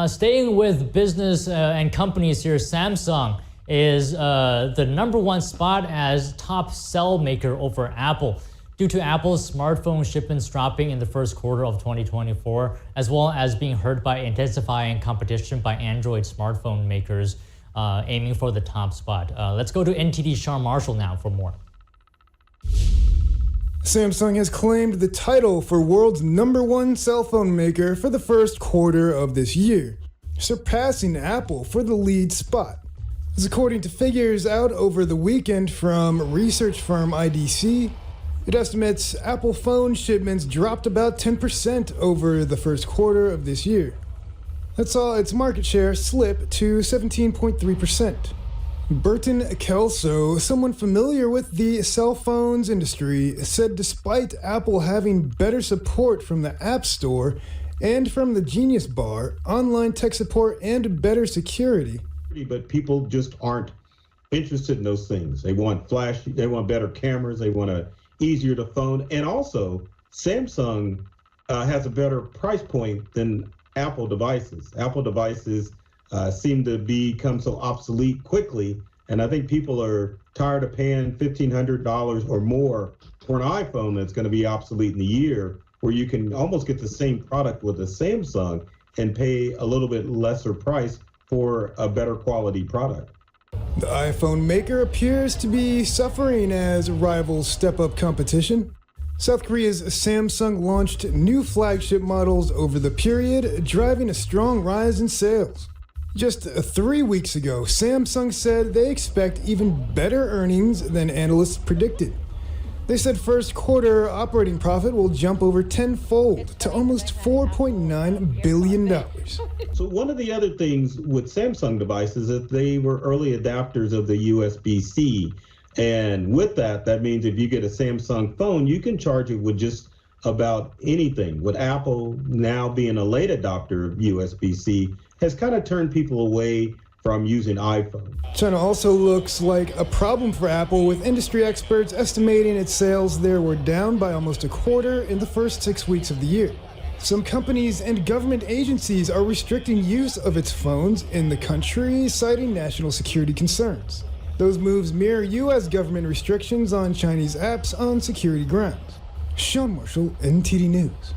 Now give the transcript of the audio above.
Staying with business and companies here, Samsung is the #1 spot as top cell maker over Apple due to Apple's smartphone shipments dropping in the first quarter of 2024, as well as being hurt by intensifying competition by Android smartphone makers aiming for the top spot. Let's go to NTD's Sean Marshall now for more. Samsung has claimed the title for world's #1 cell phone maker for the first quarter of this year, surpassing Apple for the lead spot. As according to figures out over the weekend from research firm IDC, it estimates Apple phone shipments dropped about 10% over the first quarter of this year. That saw its market share slip to 17.3%. Burton, Kelso, someone familiar with the cell phones industry, said despite Apple having better support from the App Store and from the Genius Bar, online tech support, and better security. But people just aren't interested in those things. They want flash, they want better cameras, they want a easier to phone, and also Samsung has a better price point than Apple devices. Apple devices seem to become so obsolete quickly, and I think people are tired of paying $1,500 or more for an iPhone that's going to be obsolete in a year, where you can almost get the same product with a Samsung and pay a little bit lesser price for a better quality product. The iPhone maker appears to be suffering as rivals step up competition. South Korea's Samsung launched new flagship models over the period, driving a strong rise in sales. Just 3 weeks ago, Samsung said they expect even better earnings than analysts predicted. They said first quarter operating profit will jump over tenfold to almost $4.9 billion. So one of the other things with Samsung devices is that they were early adapters of the USB-C. And with that, that means if you get a Samsung phone, you can charge it with just about anything. With Apple now being a late adopter of USB-C has kind of turned people away from using iPhone. China also looks like a problem for Apple, with industry experts estimating its sales there were down by almost a quarter in the first 6 weeks of the year. Some companies and government agencies are restricting use of its phones in the country, citing national security concerns. Those moves mirror U.S. government restrictions on Chinese apps on security grounds. Sean Marshall, NTD News.